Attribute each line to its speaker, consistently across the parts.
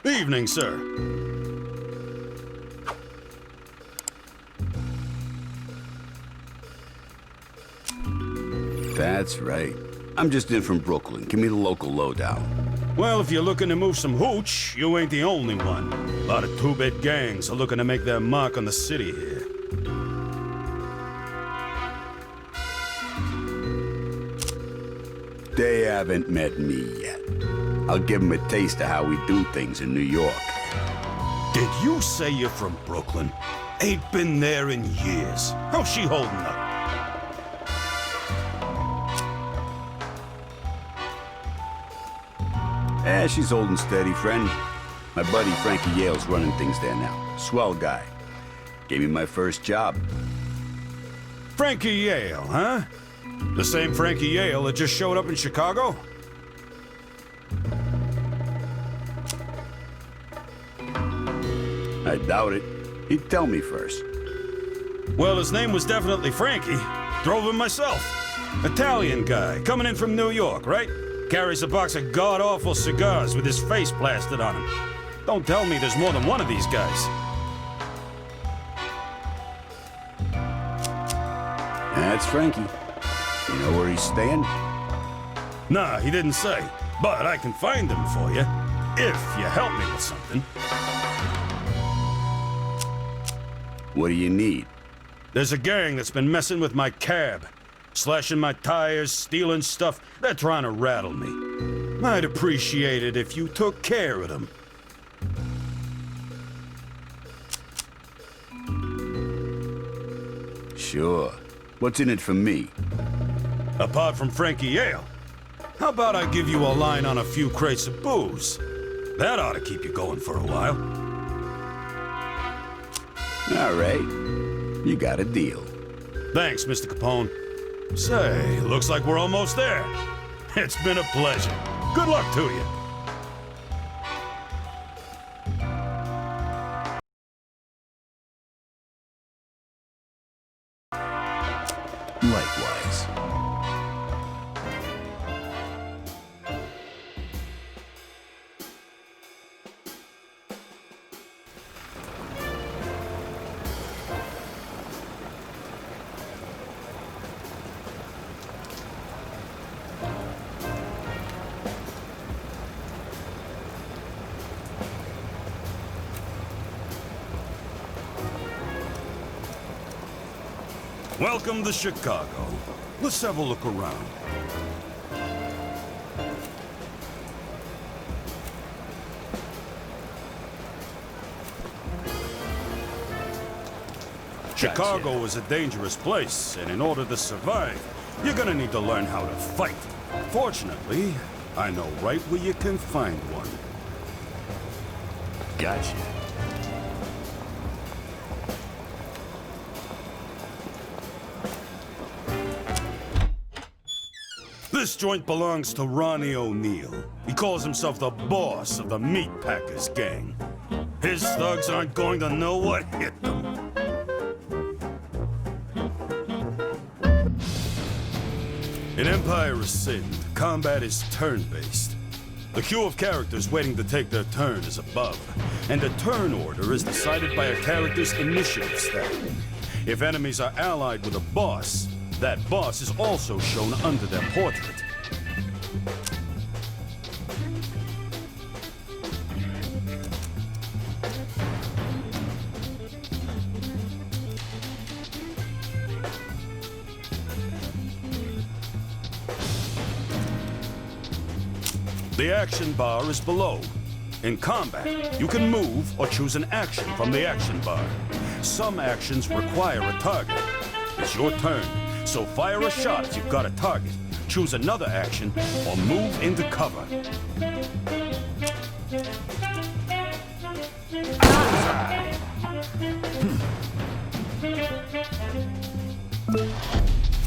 Speaker 1: Evening, sir.
Speaker 2: That's right. I'm just in from Brooklyn. Give me the local lowdown.
Speaker 1: Well, if you're looking to move some hooch, you ain't the only one. A lot of two-bit gangs are looking to make their mark on the city here.
Speaker 2: They haven't met me yet. I'll give them a taste of how we do things in New York.
Speaker 1: Did you say you're from Brooklyn? Ain't been there in years. How's she holding up?
Speaker 2: She's holding steady, friend. My buddy Frankie Yale's running things there now. Swell guy. Gave me my first job.
Speaker 1: Frankie Yale, huh? The same Frankie Yale that just showed up in Chicago?
Speaker 2: I doubt it. He'd tell me first.
Speaker 1: Well, his name was definitely Frankie. Drove him myself. Italian guy, coming in from New York, right? Carries a box of god-awful cigars with his face plastered on him. Don't tell me there's more than one of these guys.
Speaker 2: That's Frankie. You know where he's staying?
Speaker 1: Nah, he didn't say. But I can find him for you, if you help me with something.
Speaker 2: What do you need?
Speaker 1: There's a gang that's been messing with my cab. Slashing my tires, stealing stuff. They're trying to rattle me. I'd appreciate it if you took care of them.
Speaker 2: Sure. What's in it for me?
Speaker 1: Apart from Frankie Yale, how about I give you a line on a few crates of booze? That ought to keep you going for a while.
Speaker 2: All right. You got a deal.
Speaker 1: Thanks, Mr. Capone. Say, looks like we're almost there. It's been a pleasure. Good luck to you.
Speaker 2: Likewise.
Speaker 1: Welcome to Chicago. Let's have a look around. Chicago is a dangerous place, and in order to survive, you're gonna need to learn how to fight. Fortunately, I know right where you can find one.
Speaker 2: Gotcha.
Speaker 1: This joint belongs to Ronnie O'Neill. He calls himself the boss of the Meat Packers gang. His thugs aren't going to know what hit them. In Empire Ascend, combat is turn-based. The queue of characters waiting to take their turn is above, and the turn order is decided by a character's initiative stat. If enemies are allied with a boss, that boss is also shown under their portrait. The action bar is below. In combat, you can move or choose an action from the action bar. Some actions require a target. It's your turn. So fire a shot if you've got a target, choose another action, or move into cover.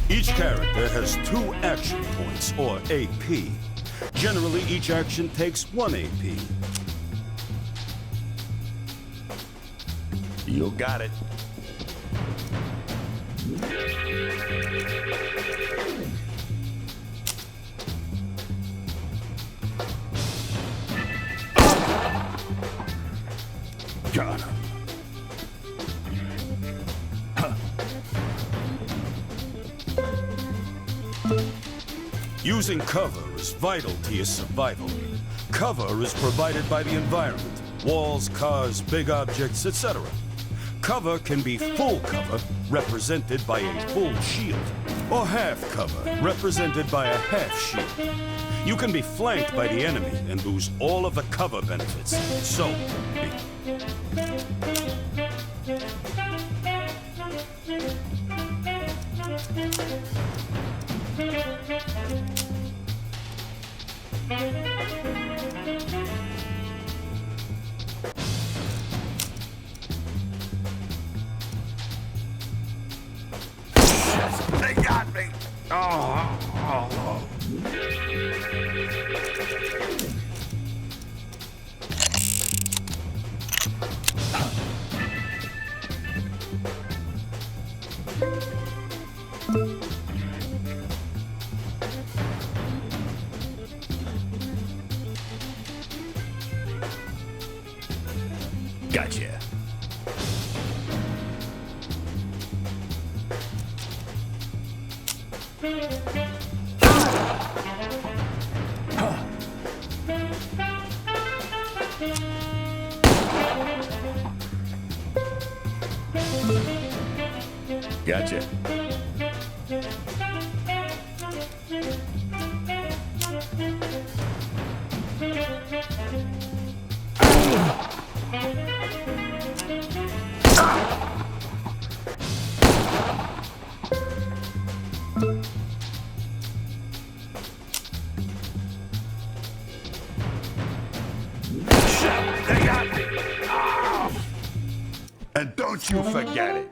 Speaker 1: Each character has 2 action points, or AP. Generally, each action takes 1 AP.
Speaker 2: You got it.
Speaker 1: Using cover is vital to your survival. Cover is provided by the environment. Walls, cars, big objects, etc. Cover can be full cover, represented by a full shield, or half cover, represented by a half shield. You can be flanked by the enemy and lose all of the cover benefits. So,
Speaker 2: They got me! Gotcha. Gotcha. They got me! And don't you forget it!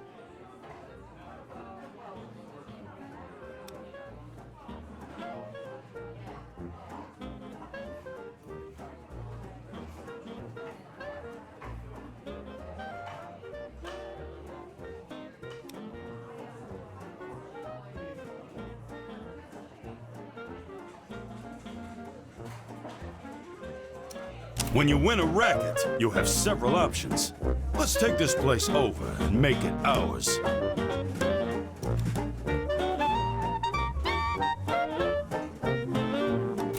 Speaker 1: when you win a racket, you have several options. Let's take this place over and make it ours.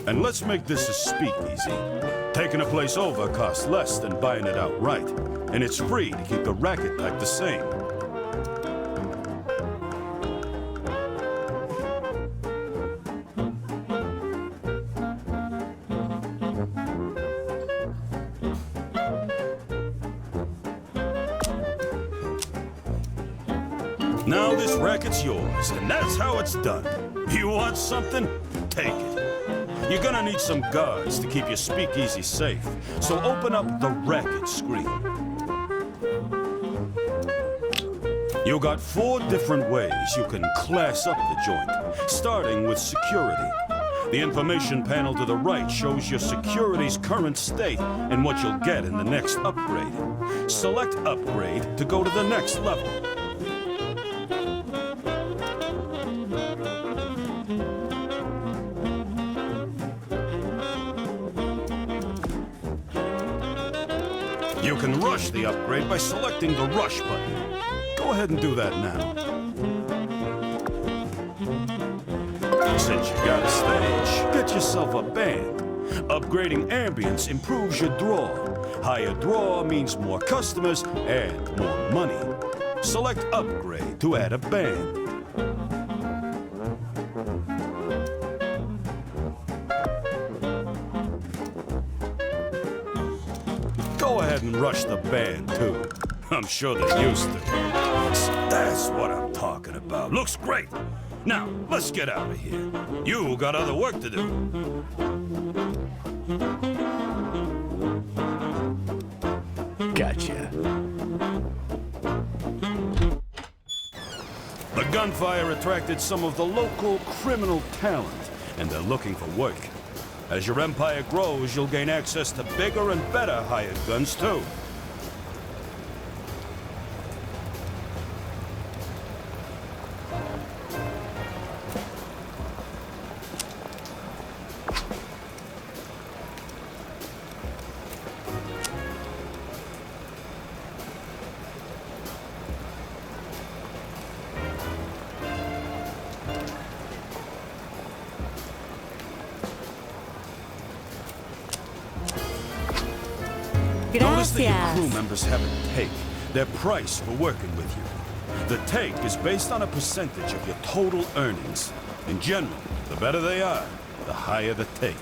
Speaker 1: And let's make this a speakeasy. Taking a place over costs less than buying it outright, and it's free to keep the racket type the same. Now this racket's yours, and that's how it's done. You want something? Take it. You're gonna need some guards to keep your speakeasy safe, so open up the racket screen. You got 4 different ways you can class up the joint, starting with security. The information panel to the right shows your security's current state and what you'll get in the next upgrade. Select Upgrade to go to the next level. You can rush the upgrade by selecting the Rush button. Go ahead and do that now. Since you got a stage, get yourself a band. Upgrading ambience improves your draw. Higher draw means more customers and more money. Select Upgrade to add a band. Go ahead and rush the band, too. I'm sure they're used to it. That's what I'm talking about. Looks great. Now, let's get out of here. You got other work to do.
Speaker 2: Gotcha.
Speaker 1: The gunfire attracted some of the local criminal talent, and they're looking for work. As your empire grows, you'll gain access to bigger and better hired guns, too. Notice that your crew
Speaker 3: Gracias.
Speaker 1: members have a take, their price for working with you. The take is based on a percentage of your total earnings. In general, the better they are, the higher the take.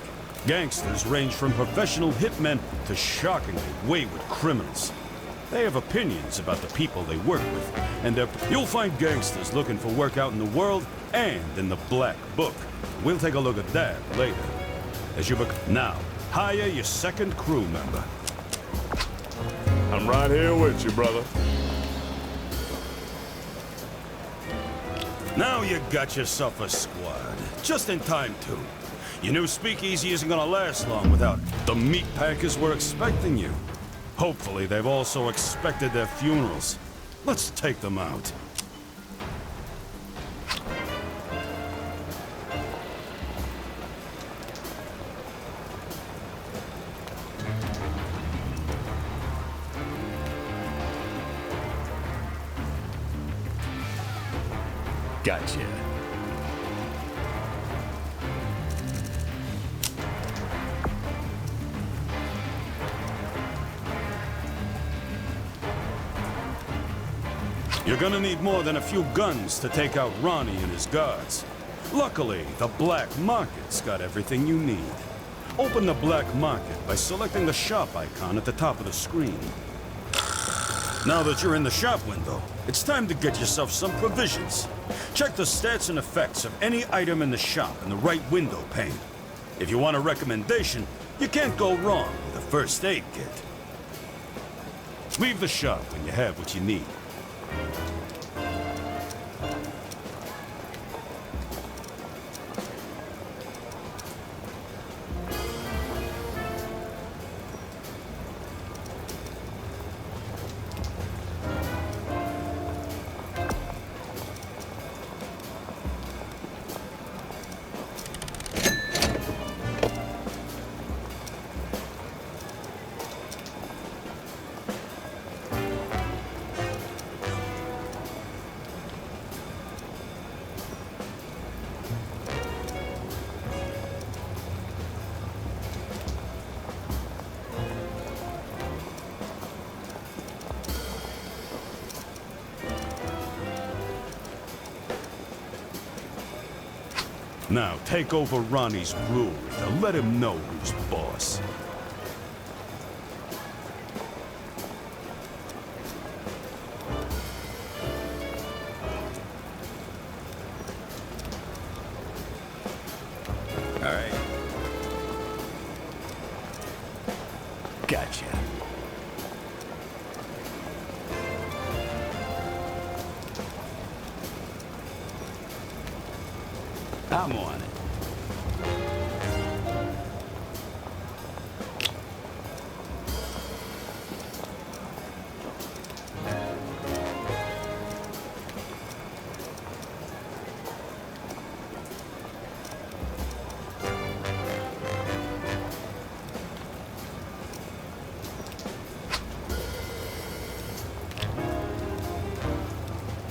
Speaker 1: Gangsters range from professional hitmen to shockingly wayward criminals. They have opinions about the people they work with, and you'll find gangsters looking for work out in the world and in the Black Book. We'll take a look at that later. Now, hire your second crew member.
Speaker 4: I'm right here with you, brother.
Speaker 1: Now you got yourself a squad. Just in time, too. Your new speakeasy isn't gonna last long without the meat packers were expecting you. Hopefully, they've also expected their funerals. Let's take them out.
Speaker 2: Gotcha.
Speaker 1: You're gonna need more than a few guns to take out Ronnie and his guards. Luckily, the Black Market's got everything you need. Open the Black Market by selecting the shop icon at the top of the screen. Now that you're in the shop window, it's time to get yourself some provisions. Check the stats and effects of any item in the shop in the right window pane. If you want a recommendation, you can't go wrong with a first aid kit. Leave the shop when you have what you need. Now, take over Ronnie's brewery to let him know who's boss.
Speaker 2: All right. Gotcha. I'm on it.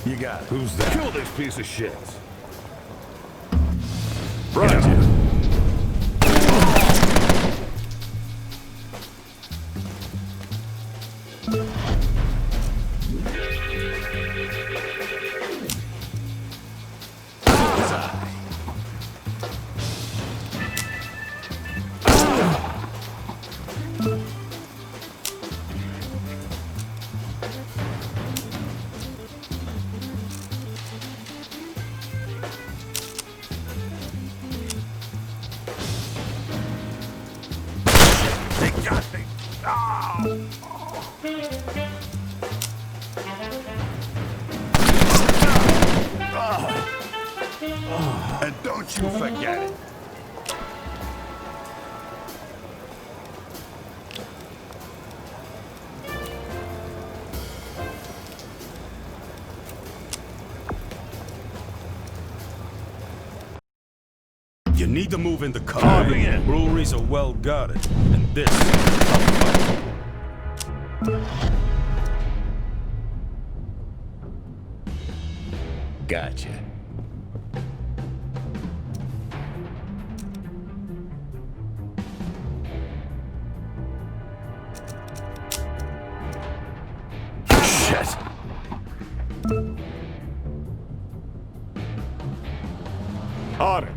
Speaker 4: You got it.
Speaker 5: Who's that?
Speaker 4: Kill this piece of shit.
Speaker 5: Roger.
Speaker 2: And don't you forget it.
Speaker 1: You need to move into cover. Breweries are well guarded, and this is a tough fight.
Speaker 2: Gotcha.
Speaker 4: On it.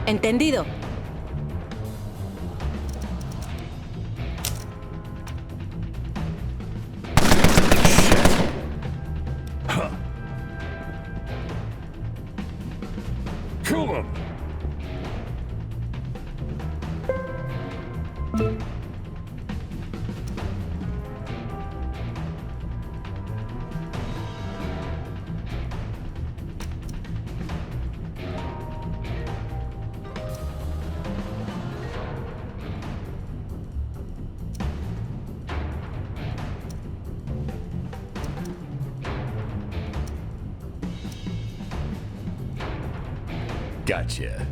Speaker 3: Entendido.
Speaker 4: Kill him.
Speaker 2: Gotcha.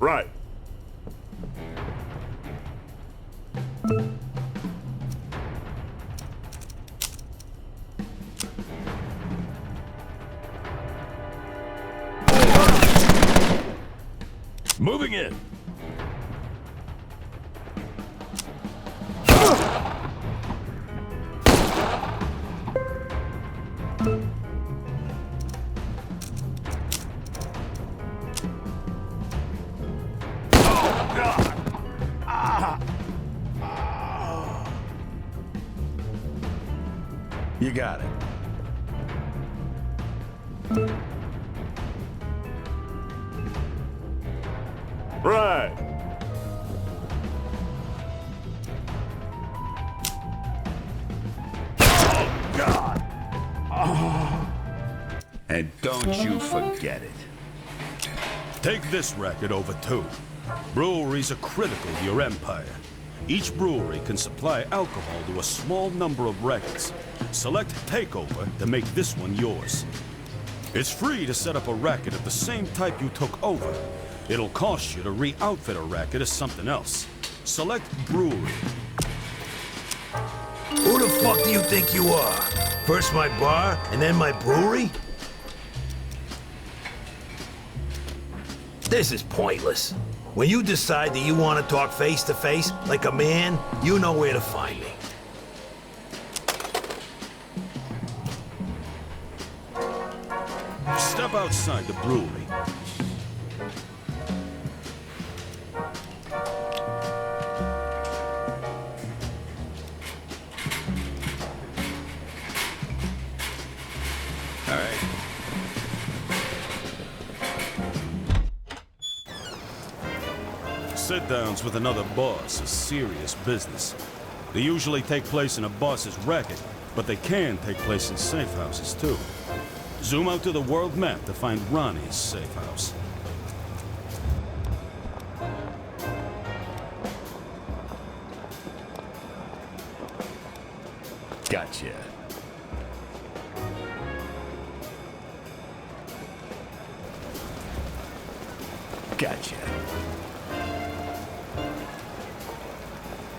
Speaker 4: Right. Moving in.
Speaker 5: You got it.
Speaker 4: Right. Oh, God.
Speaker 2: And don't you forget it.
Speaker 1: Take this racket over too. Breweries are critical to your empire. Each brewery can supply alcohol to a small number of rackets. Select Takeover to make this one yours. It's free to set up a racket of the same type you took over. It'll cost you to re-outfit a racket as something else. Select Brewery.
Speaker 6: Who the fuck do you think you are? First my bar, and then my brewery? This is pointless. When you decide that you want to talk face to face, like a man, you know where to find me.
Speaker 1: Step outside the brewery.
Speaker 2: All right.
Speaker 1: Sit-downs with another boss is serious business. They usually take place in a boss's racket, but they can take place in safe houses too. Zoom out to the world map to find Ronnie's safe house.
Speaker 2: Gotcha. Gotcha.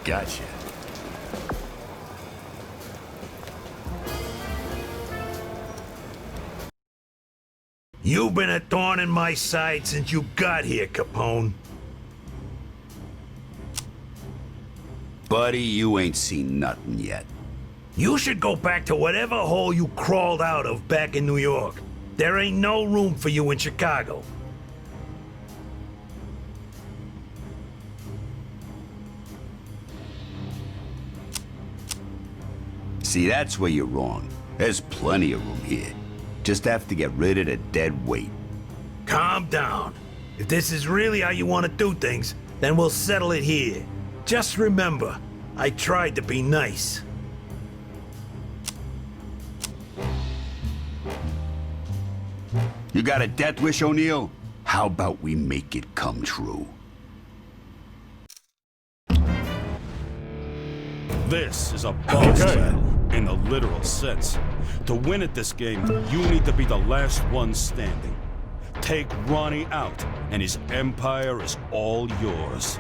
Speaker 2: Gotcha.
Speaker 6: You've been a thorn in my side since you got here, Capone.
Speaker 2: Buddy, you ain't seen nothing yet.
Speaker 6: You should go back to whatever hole you crawled out of back in New York. There ain't no room for you in Chicago.
Speaker 2: See, that's where you're wrong. There's plenty of room here. Just have to get rid of the dead weight.
Speaker 6: Calm down. If this is really how you want to do things, then we'll settle it here. Just remember, I tried to be nice.
Speaker 2: You got a death wish, O'Neill? How about we make it come true?
Speaker 1: This is a boss battle, in the literal sense. To win at this game, you need to be the last one standing. Take Ronnie out, and his empire is all yours.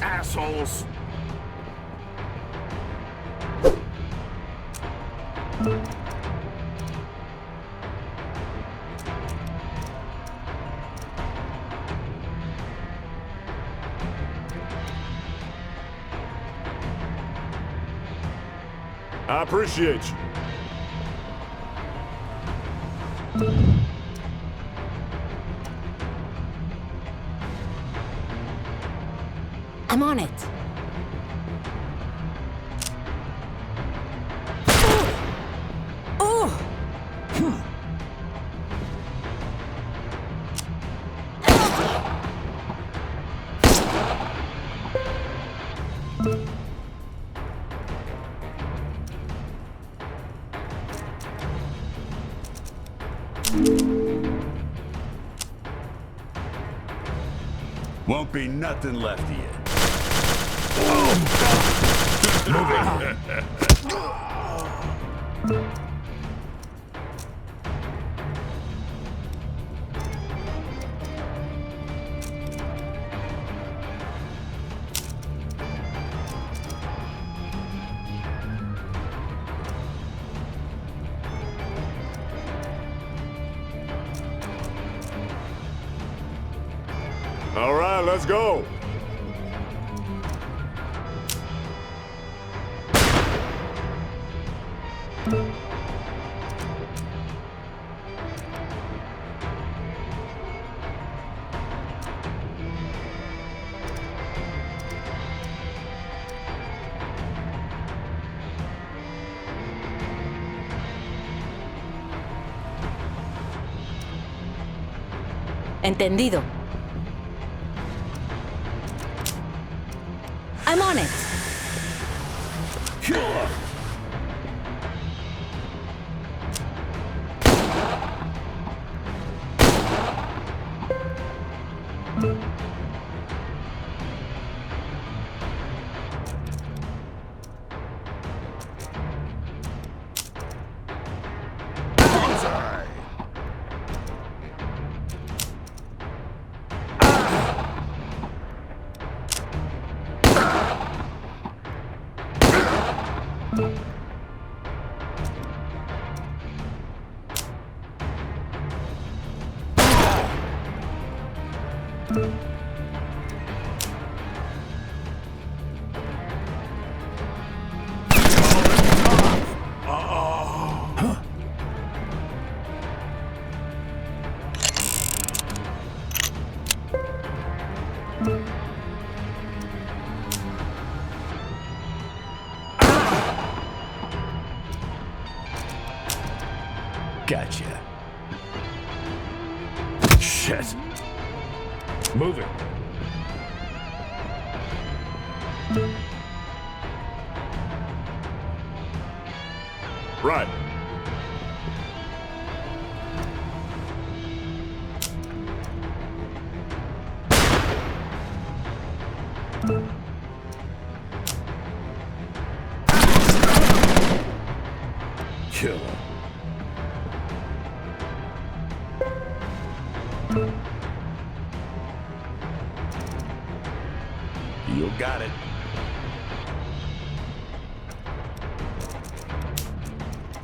Speaker 4: Assholes! I appreciate you.
Speaker 3: I'm on it. Oh!
Speaker 2: Won't be nothing left of you.
Speaker 4: All right, let's go.
Speaker 3: Entendido. I'm on it.
Speaker 2: Gotcha.
Speaker 4: Shit. Moving. Right.
Speaker 6: Kill him.
Speaker 2: You got it.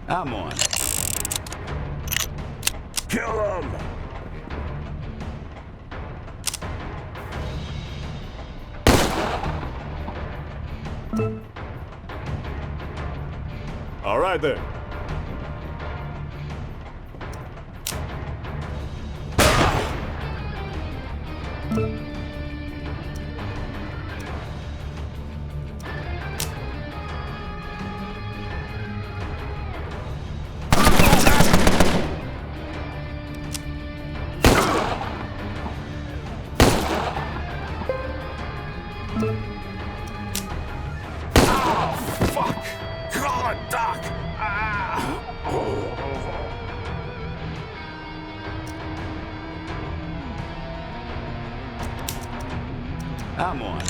Speaker 2: I'm on it.
Speaker 4: Kill him! All right then.
Speaker 2: I'm on.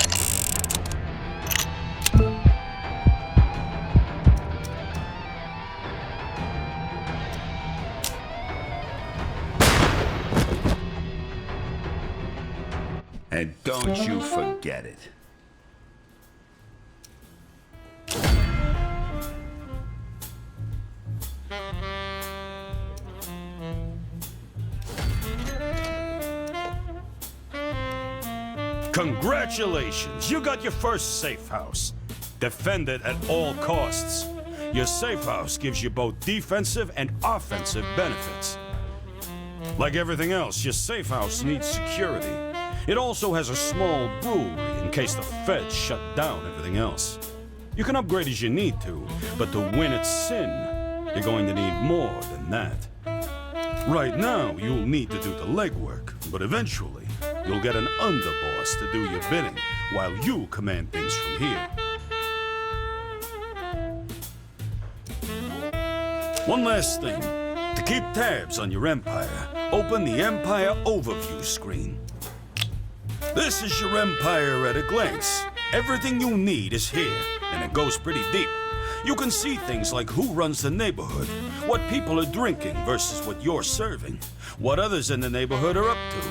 Speaker 2: And don't you forget it.
Speaker 1: Congratulations! You got your first safe house. Defend it at all costs. Your safe house gives you both defensive and offensive benefits. Like everything else, your safe house needs security. It also has a small brewery in case the feds shut down everything else. You can upgrade as you need to, but to win at Sin, you're going to need more than that. Right now, you'll need to do the legwork, but eventually, you'll get an underboss to do your bidding while you command things from here. One last thing. To keep tabs on your empire, open the Empire Overview screen. This is your empire at a glance. Everything you need is here, and it goes pretty deep. You can see things like who runs the neighborhood, what people are drinking versus what you're serving, what others in the neighborhood are up to.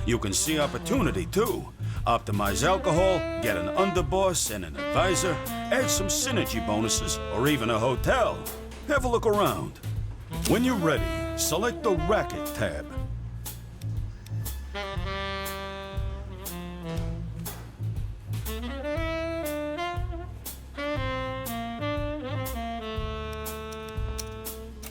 Speaker 1: You can see opportunity, too. Optimize alcohol, get an underboss and an advisor, add some synergy bonuses, or even a hotel. Have a look around. When you're ready, select the Racket tab.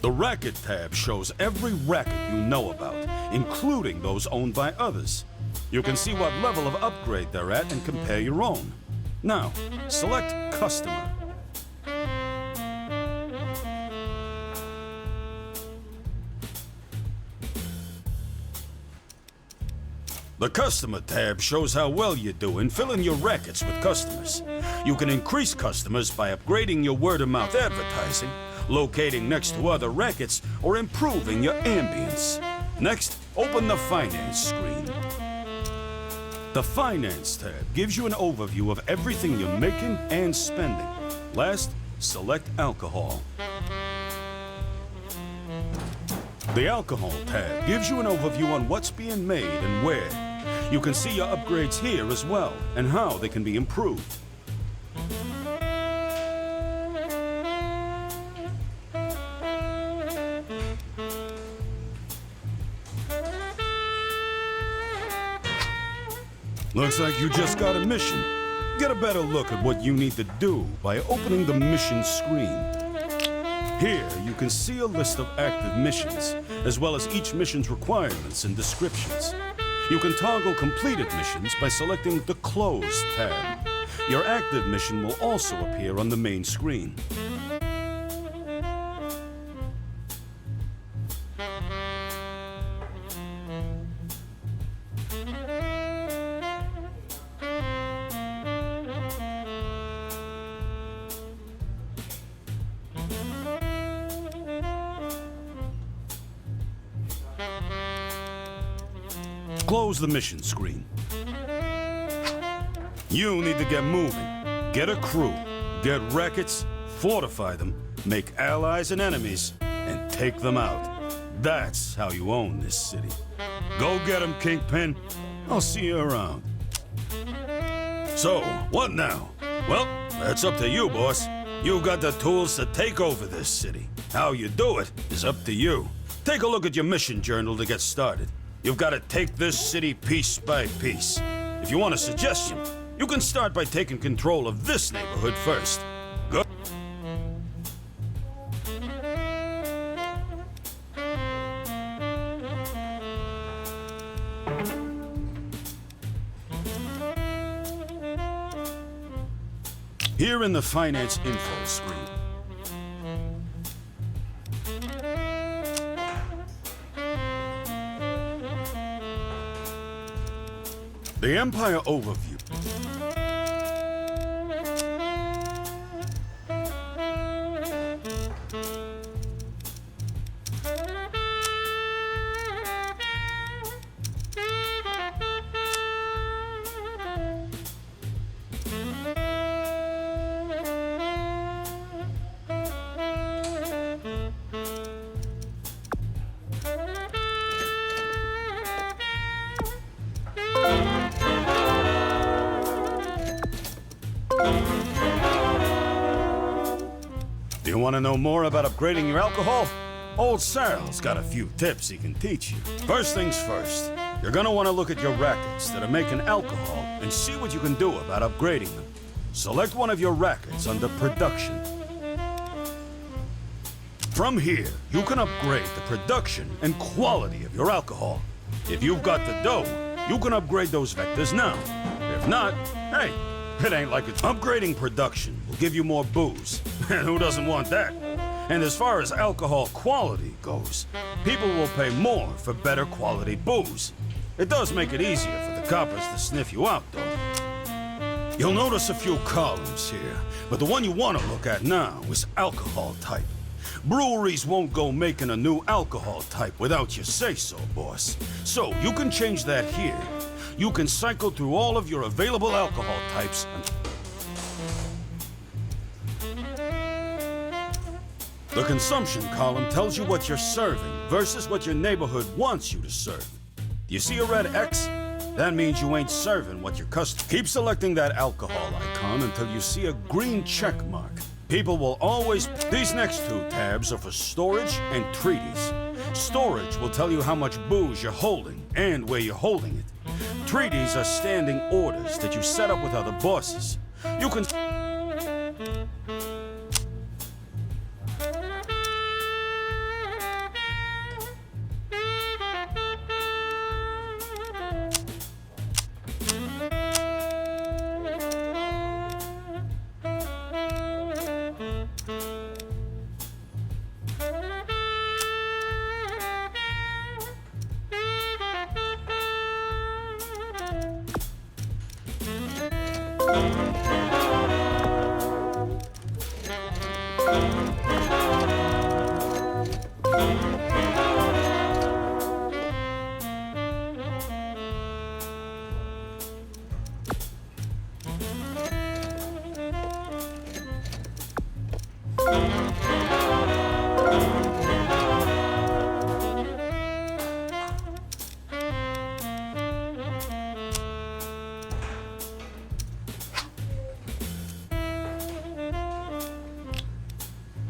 Speaker 1: The Racket tab shows every racket you know about, including those owned by others. You can see what level of upgrade they're at and compare your own. Now, select Customer. The Customer tab shows how well you do in filling your rackets with customers. You can increase customers by upgrading your word-of-mouth advertising, locating next to other rackets, or improving your ambience. Next, open the Finance screen. The Finance tab gives you an overview of everything you're making and spending. Last, select Alcohol. The Alcohol tab gives you an overview on what's being made and where. You can see your upgrades here as well, and how they can be improved. Looks like you just got a mission. Get a better look at what you need to do by opening the mission screen. Here, you can see a list of active missions, as well as each mission's requirements and descriptions. You can toggle completed missions by selecting the Closed tab. Your active mission will also appear on the main screen. Close the mission screen. You need to get moving. Get a crew, get rackets, fortify them, make allies and enemies, and take them out. That's how you own this city. Go get them, Kingpin. I'll see you around. So, what now? Well, that's up to you, boss. You've got the tools to take over this city. How you do it is up to you. Take a look at your mission journal to get started. You've got to take this city piece by piece. If you want a suggestion, you can start by taking control of this neighborhood first. Go. in the finance info screen. The Empire Overview. Do you want to know more about upgrading your alcohol? Old Sal's got a few tips he can teach you. First things first, you're gonna want to look at your rackets that are making alcohol and see what you can do about upgrading them. Select one of your rackets under Production. From here, you can upgrade the production and quality of your alcohol. If you've got the dough, you can upgrade those vectors now. If not, hey, it ain't like it's upgrading production will give you more booze. And who doesn't want that? And as far as alcohol quality goes, people will pay more for better quality booze. It does make it easier for the coppers to sniff you out, though. You'll notice a few columns here, but the one you want to look at now is alcohol type. Breweries won't go making a new alcohol type without your say-so, boss. So you can change that here. You can cycle through all of your available alcohol types and... The consumption column tells you what you're serving versus what your neighborhood wants you to serve. You see a red X? That means you ain't serving what your customer... Keep selecting that alcohol icon until you see a green check mark. People will always... These next two tabs are for storage and treaties. Storage will tell you how much booze you're holding and where you're holding it. Treaties are standing orders that you set up with other bosses. You can...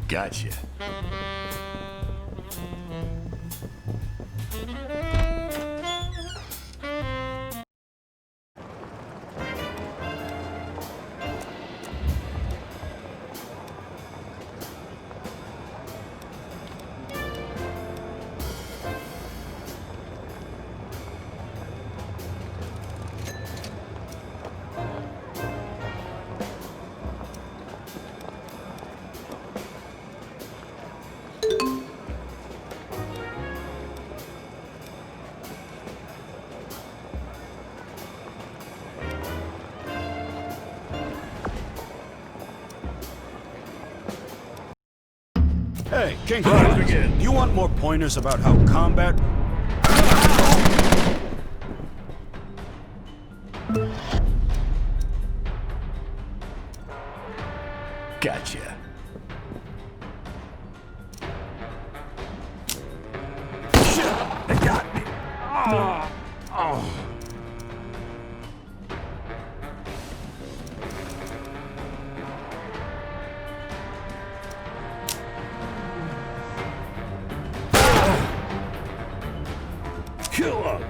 Speaker 2: Gotcha.
Speaker 1: Hey, King, you want more pointers about how combat...
Speaker 2: Gotcha.
Speaker 6: Shit! They got me! Oh. Kill him!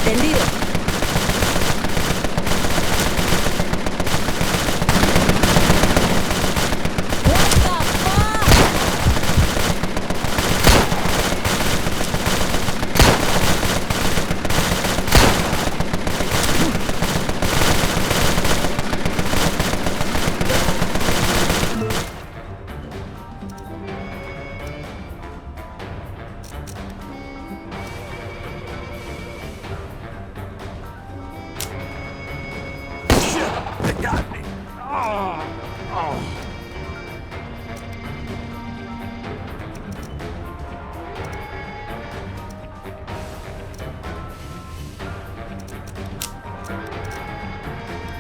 Speaker 3: Entendido. What the fuck?
Speaker 6: They got me.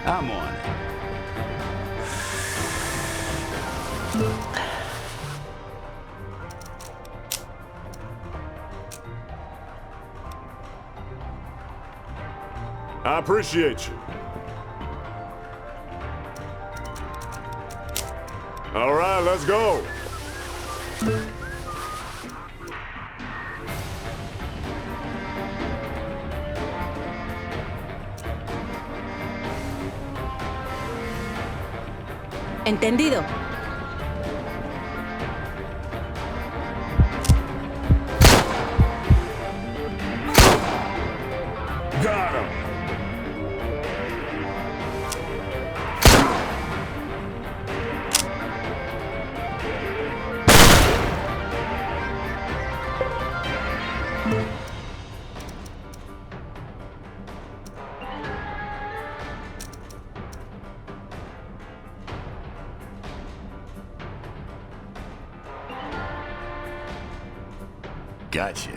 Speaker 2: I'm on it.
Speaker 4: I appreciate you. All right, let's go.
Speaker 3: Entendido.
Speaker 4: Got him.
Speaker 2: Gotcha.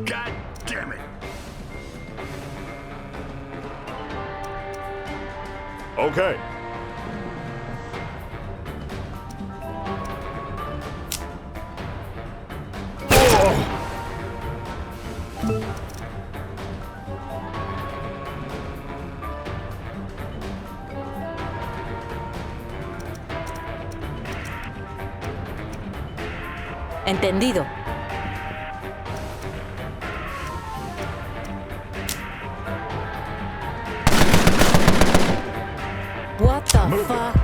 Speaker 6: God damn it.
Speaker 4: Okay.
Speaker 3: Entendido. What the fuck?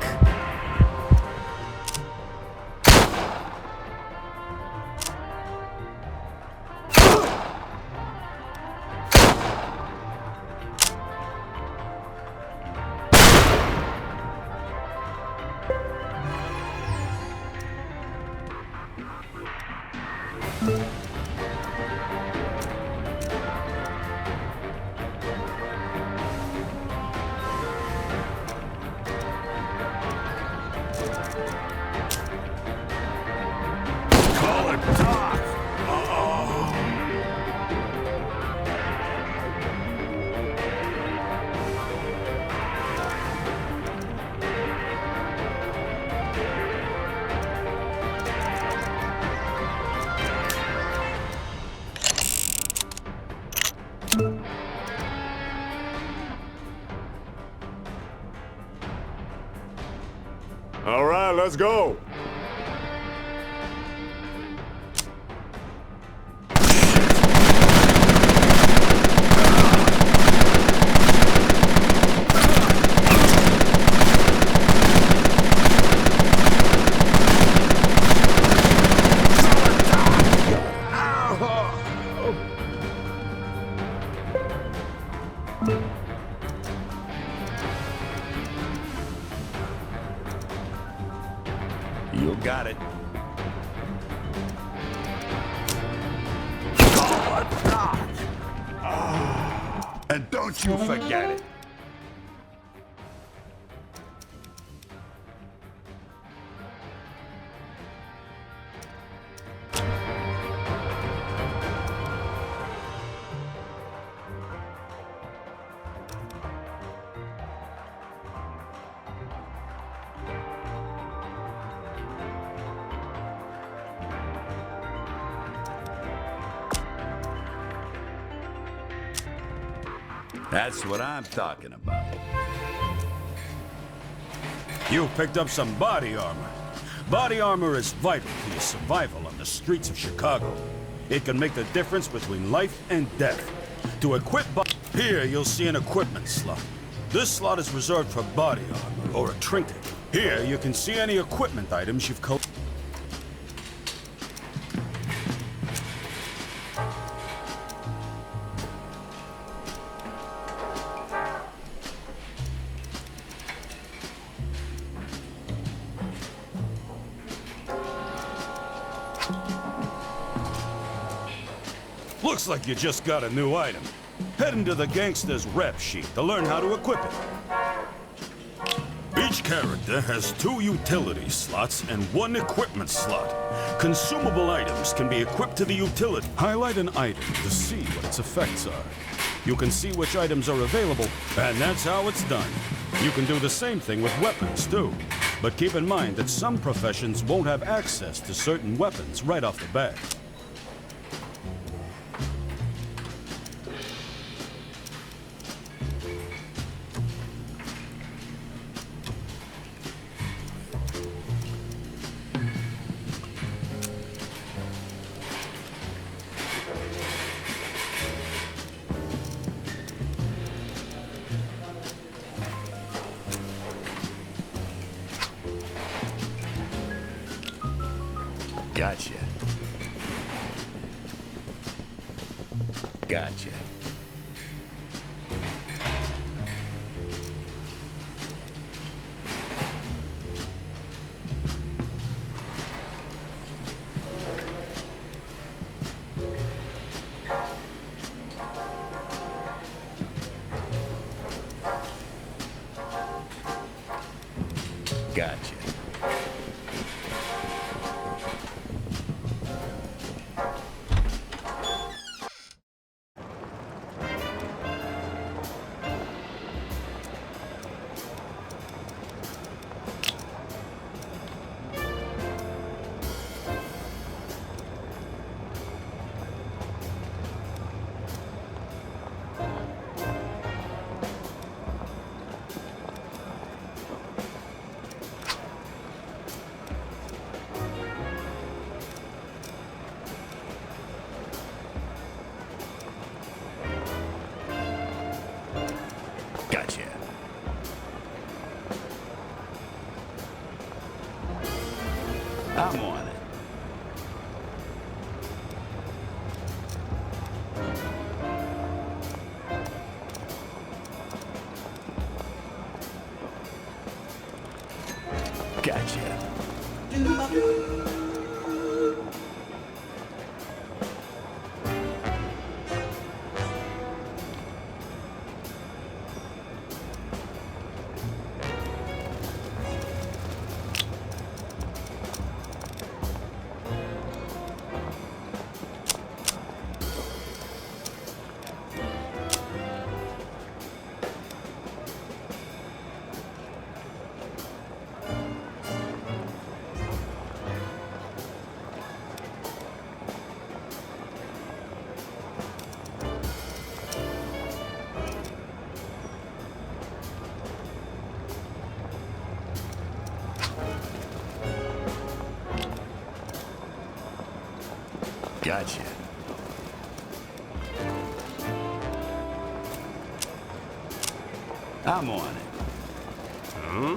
Speaker 6: Call it Doc.
Speaker 4: All right, let's go.
Speaker 2: You got it.
Speaker 1: And don't you forget it.
Speaker 2: That's what I'm talking about.
Speaker 1: You picked up some body armor. Body armor is vital to your survival on the streets of Chicago. It can make the difference between life and death. To equip here, you'll see an equipment slot. This slot is reserved for body armor or a trinket. Here, you can see any equipment items you've collected. Looks like you just got a new item. Head into the gangsters rep sheet to learn how to equip it. Each character has 2 utility slots and 1 equipment slot. Consumable items can be equipped to the utility. Highlight an item to see what its effects are. You can see which items are available, and that's how it's done. You can do the same thing with weapons, too. But keep in mind that some professions won't have access to certain weapons right off the bat.
Speaker 2: Gotcha. Gotcha. Gotcha. Gotcha. I'm on it. Gotcha. Gotcha. I'm on it. Huh?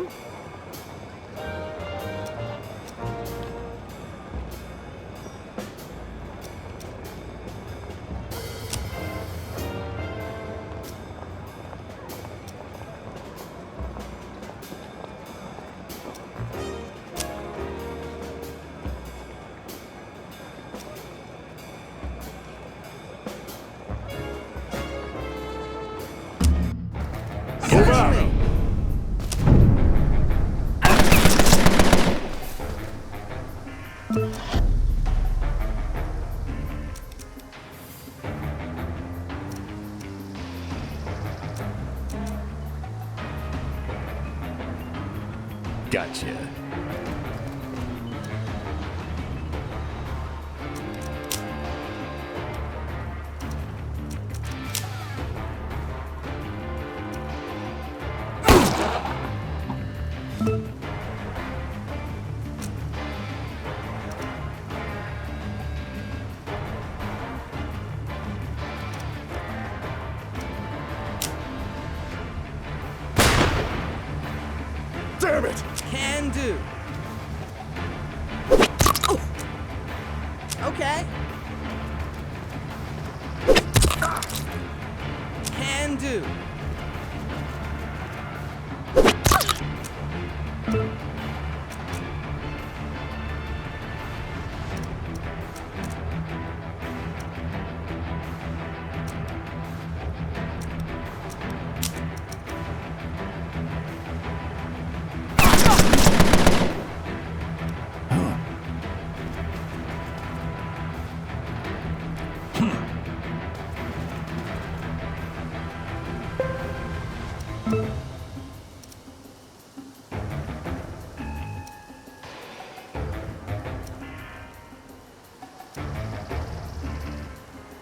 Speaker 4: Move out!
Speaker 2: Gotcha.
Speaker 5: Can do. Okay. Can do.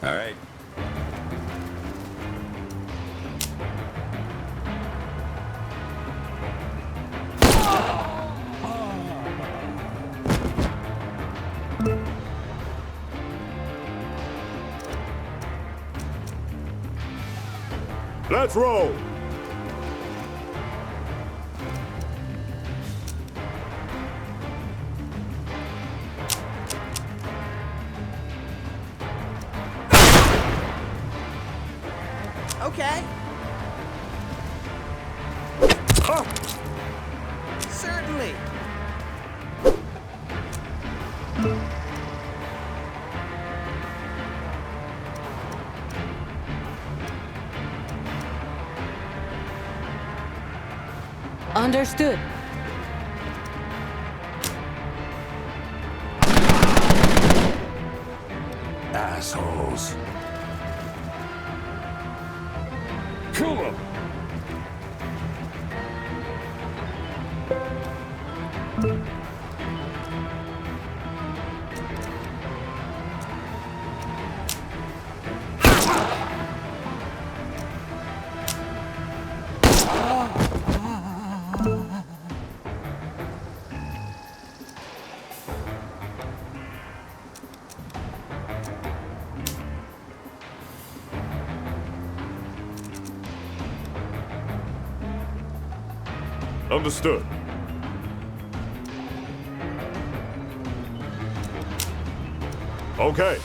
Speaker 2: All right.
Speaker 4: Let's roll.
Speaker 5: Okay. Certainly.
Speaker 3: Understood.
Speaker 6: Assholes. Kill them.
Speaker 4: Understood. Okay.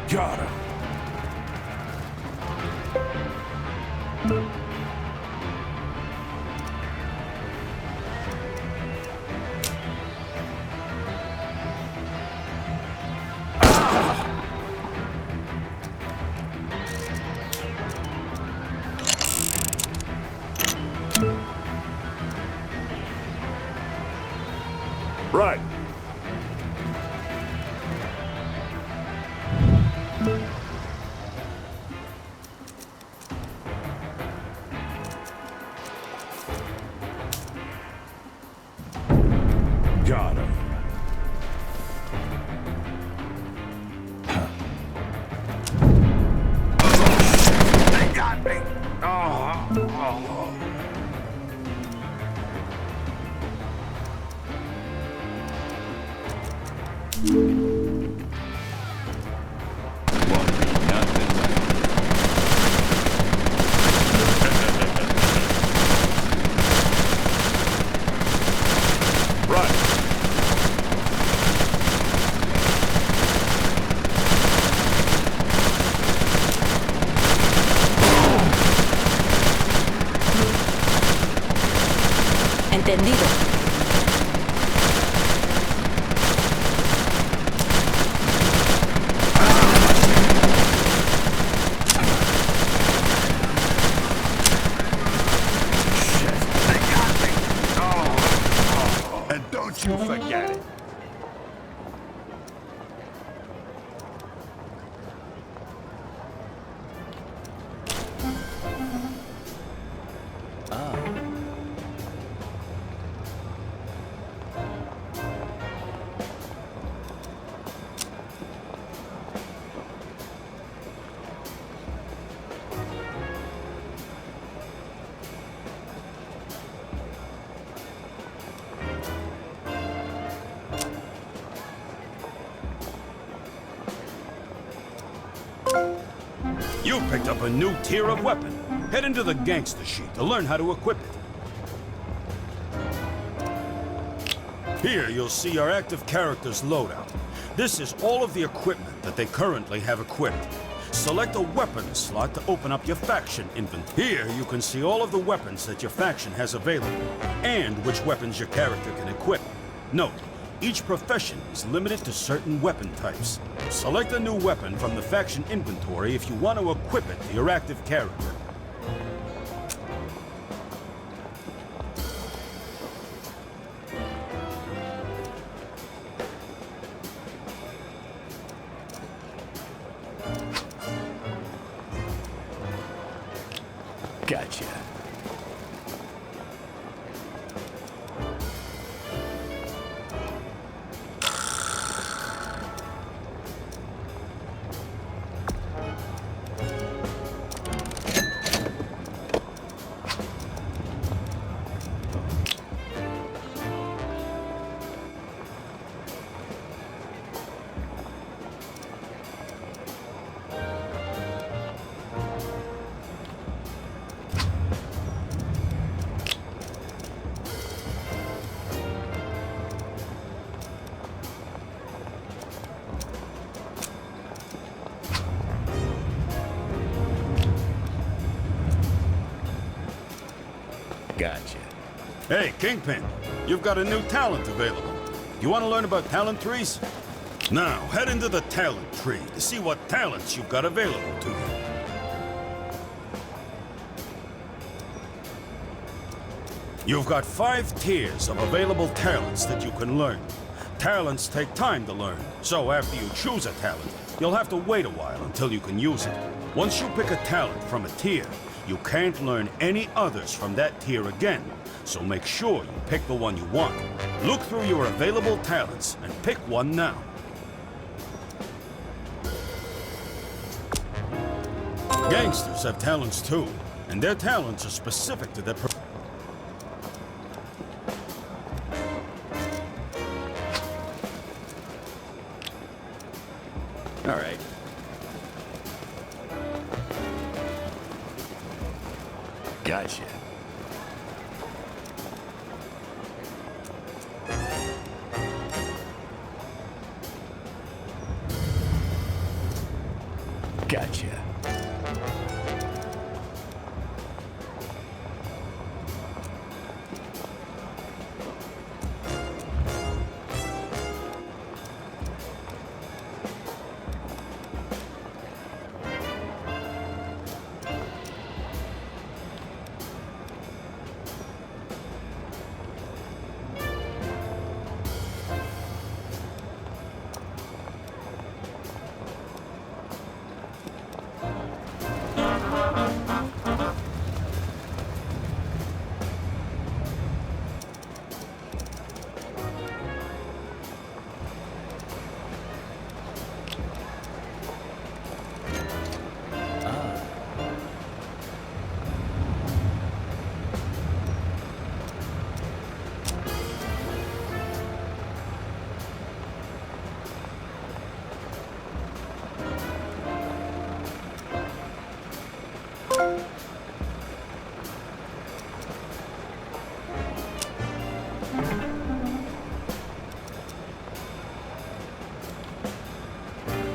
Speaker 6: Got him.
Speaker 4: Right.
Speaker 6: Got him.
Speaker 2: They got me. Oh. Won't be nothing like
Speaker 4: Right.
Speaker 3: Entendido.
Speaker 2: And don't you forget it.
Speaker 1: You picked up a new tier of weapon. Head into the gangster sheet to learn how to equip it. Here you'll see your active character's loadout. This is all of the equipment that they currently have equipped. Select a weapon slot to open up your faction inventory. Here you can see all of the weapons that your faction has available, and which weapons your character can equip. Note, each profession is limited to certain weapon types. Select a new weapon from the faction inventory if you want to equip it to your active character.
Speaker 2: Gotcha. Gotcha.
Speaker 1: Hey, Kingpin, you've got a new talent available. You want to learn about talent trees? Now, head into the talent tree to see what talents you've got available to you. You've got 5 tiers of available talents that you can learn. Talents take time to learn, so after you choose a talent, you'll have to wait a while until you can use it. Once you pick a talent from a tier, you can't learn any others from that tier again, so make sure you pick the one you want. Look through your available talents and pick one now. Gangsters have talents too, and their talents are specific to their
Speaker 2: All right. Gotcha. Gotcha.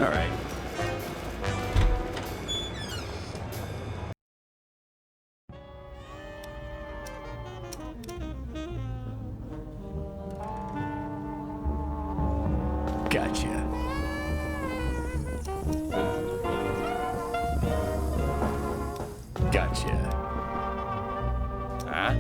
Speaker 2: All right. Gotcha. Gotcha.
Speaker 5: Huh?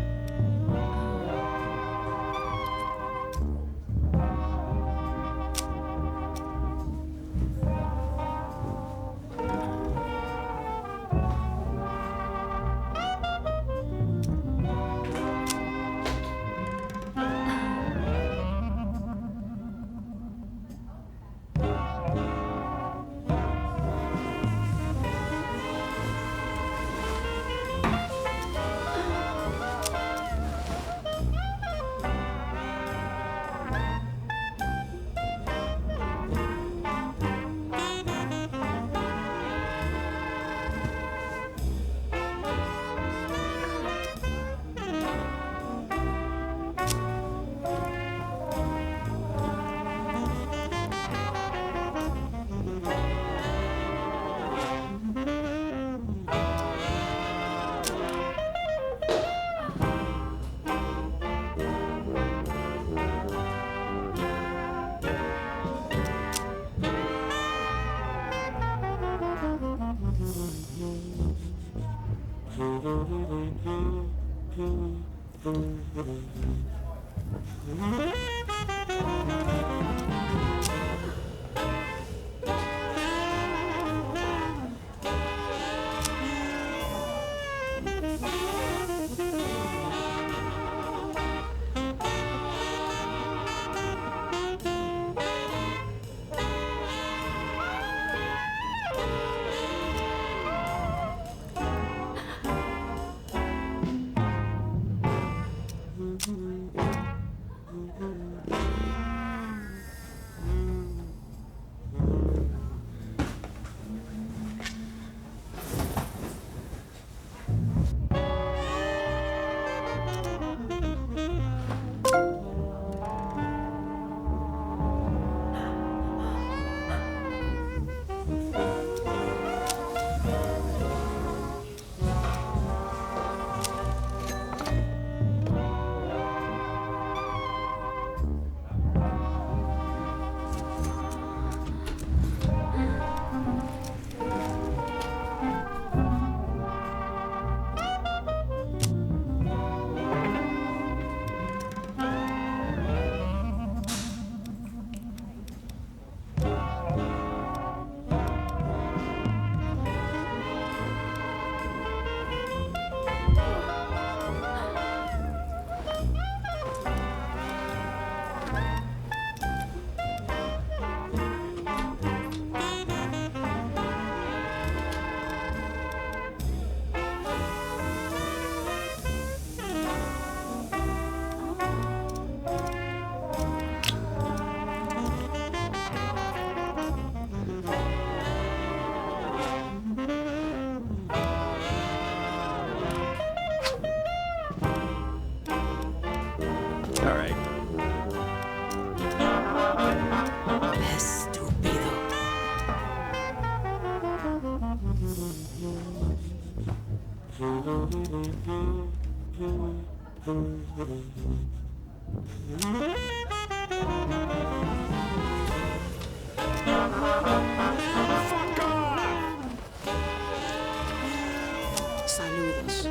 Speaker 5: Saludos.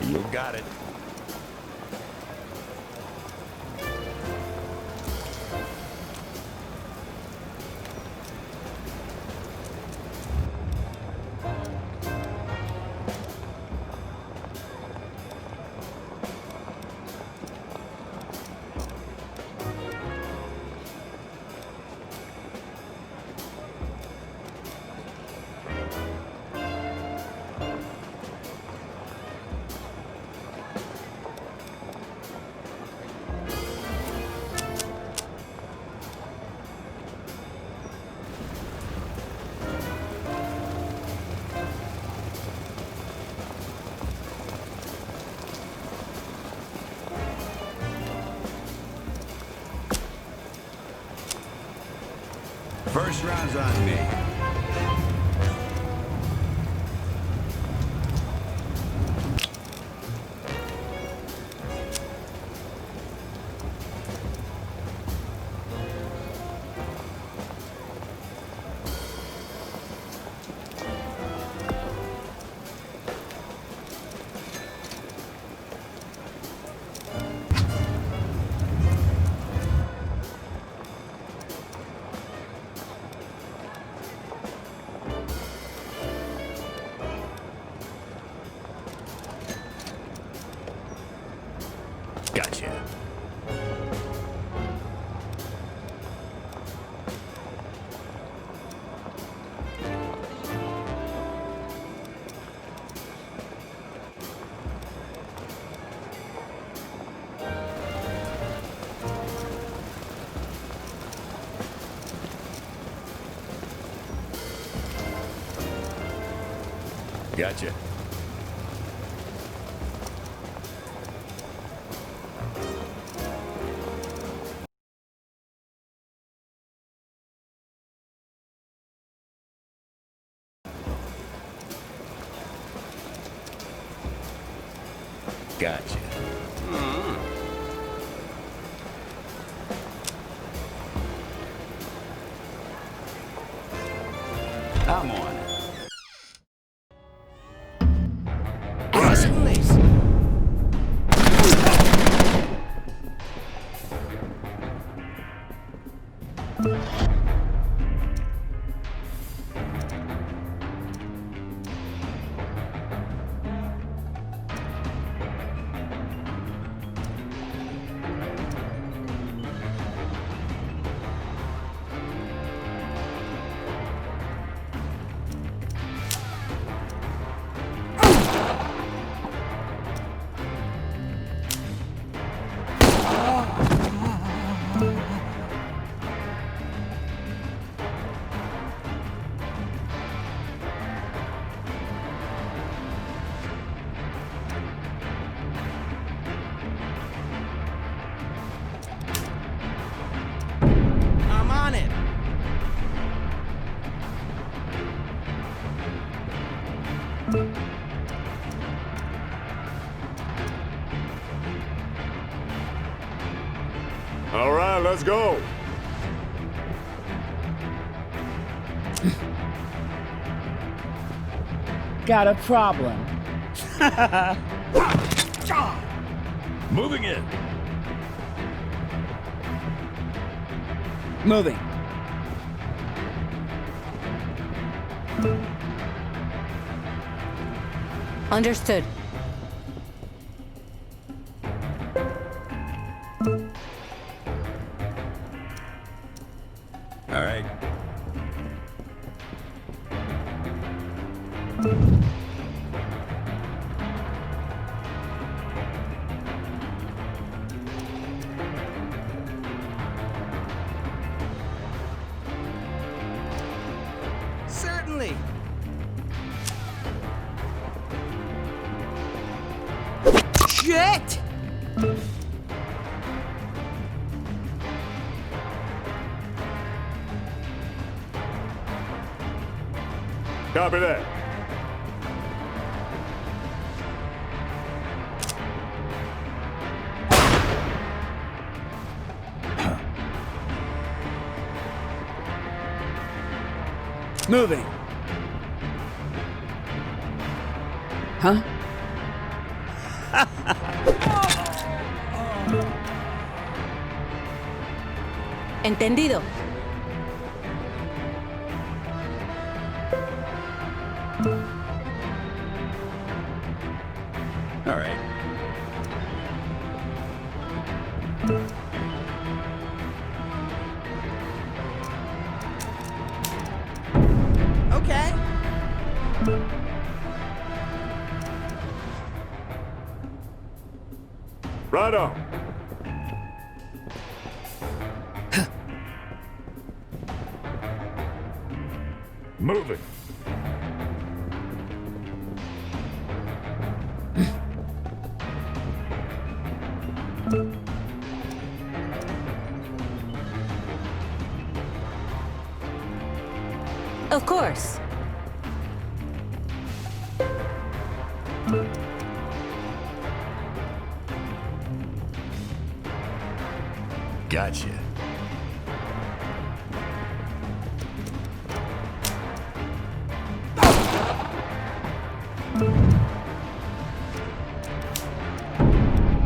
Speaker 2: You got it. First round's on me. Gotcha. Gotcha. I'm on it.
Speaker 5: Certainly. I'm on it.
Speaker 4: All right, let's go.
Speaker 7: Got a problem.
Speaker 6: Moving in.
Speaker 7: Moving.
Speaker 3: Understood.
Speaker 2: All right.
Speaker 5: Certainly. Shit!
Speaker 4: Copy that.
Speaker 7: Moving. Huh?
Speaker 3: Entendido.
Speaker 2: All right.
Speaker 5: Okay.
Speaker 4: Right on. Moving.
Speaker 3: Of course.
Speaker 2: Gotcha.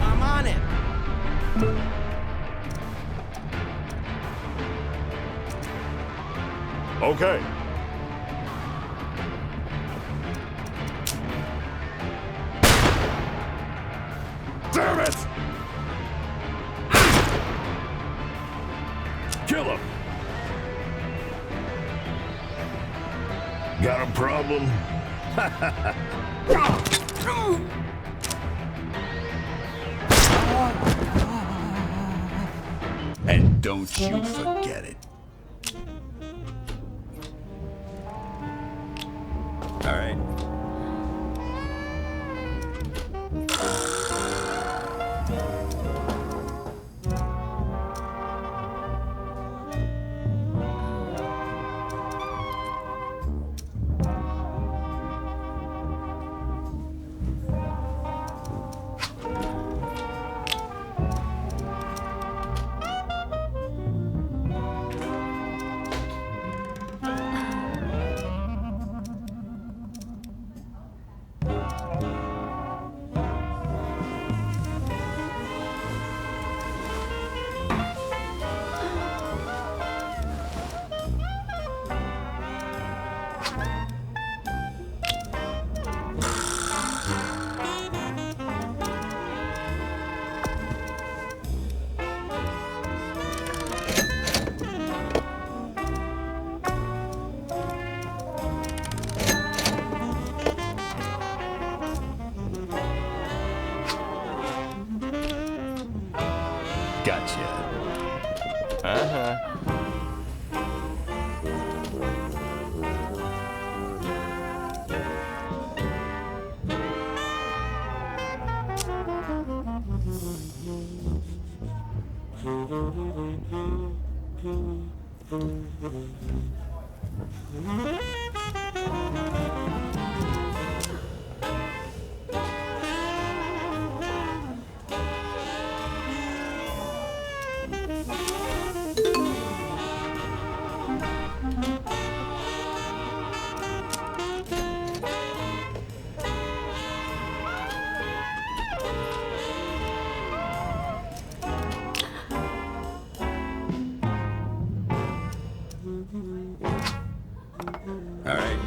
Speaker 5: I'm on it.
Speaker 4: Okay. Damn it! Kill him!
Speaker 6: Got a problem?
Speaker 2: And don't you forget it. All right. Gotcha. All right.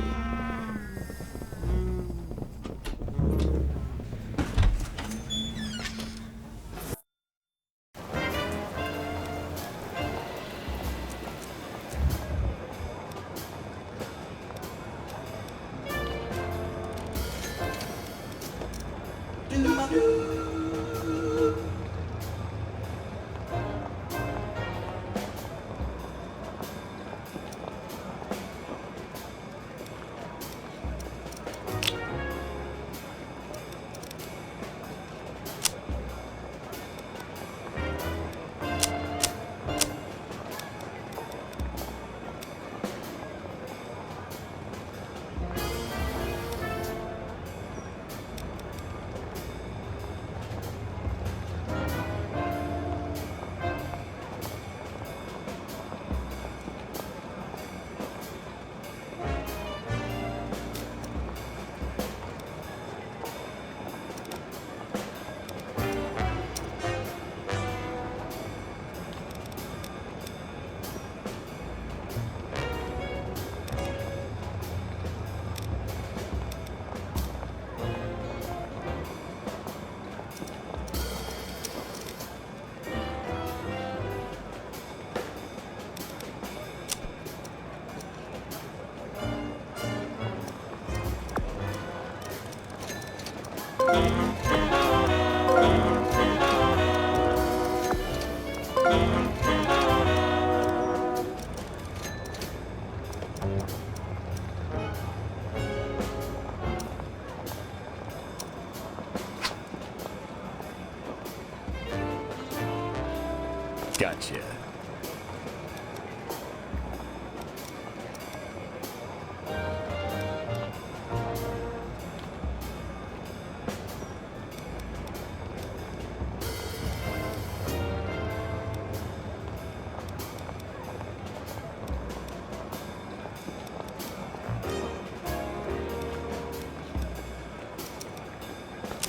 Speaker 2: Gotcha.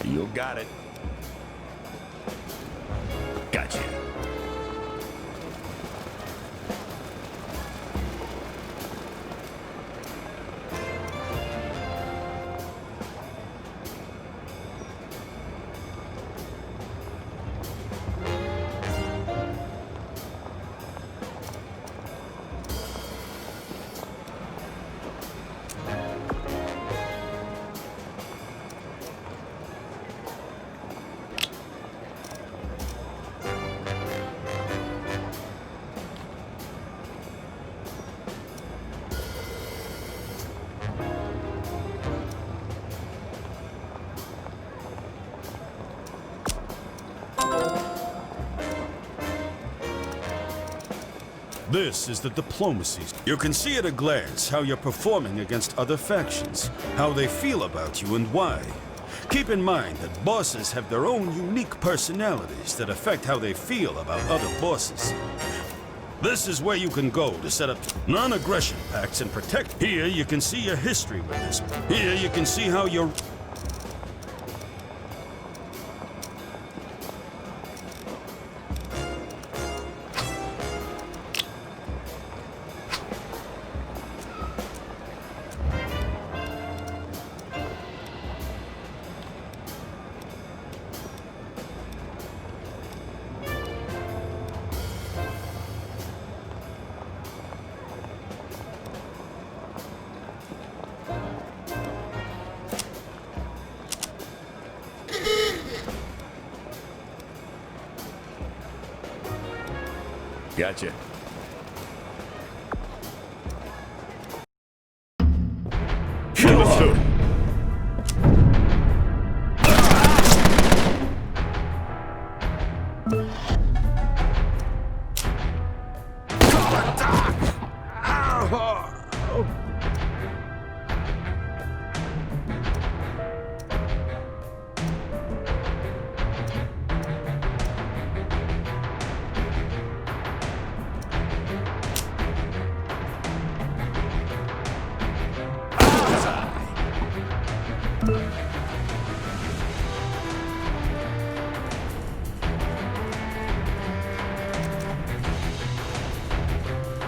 Speaker 2: You got it. Gotcha.
Speaker 1: This is the diplomacy. You can see at a glance how you're performing against other factions, how they feel about you and why. Keep in mind that bosses have their own unique personalities that affect how they feel about other bosses. This is where you can go to set up non-aggression pacts and protect. Here you can see your history with this. Here you can see how you're...
Speaker 2: Gotcha.
Speaker 4: Understood.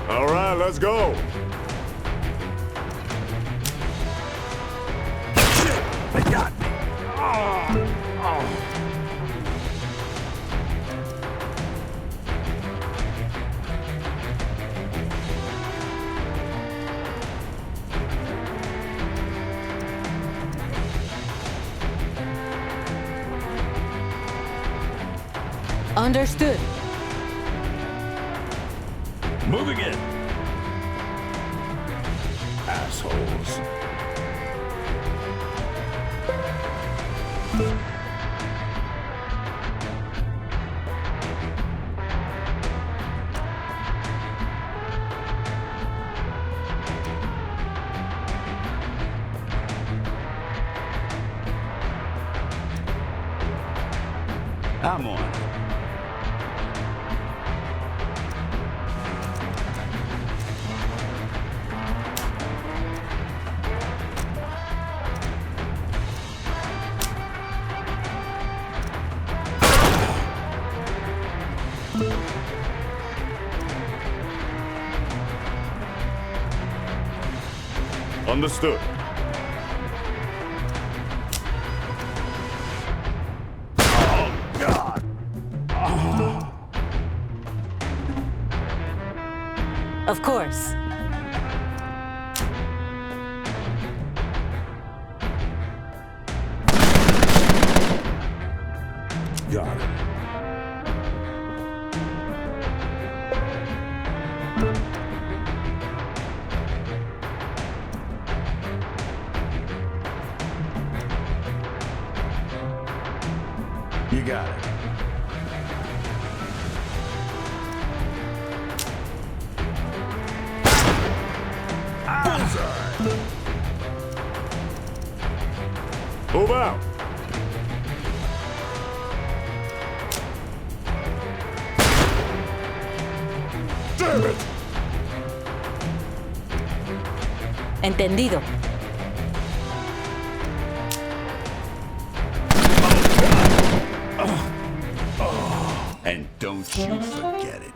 Speaker 4: All right, let's go.
Speaker 6: They got me.
Speaker 3: Understood.
Speaker 6: Moving in. Assholes.
Speaker 2: I'm on.
Speaker 4: Understood.
Speaker 3: Of course.
Speaker 6: Got it.
Speaker 2: You got it.
Speaker 4: Move out. Damn it!
Speaker 3: Entendido.
Speaker 2: And don't you forget it.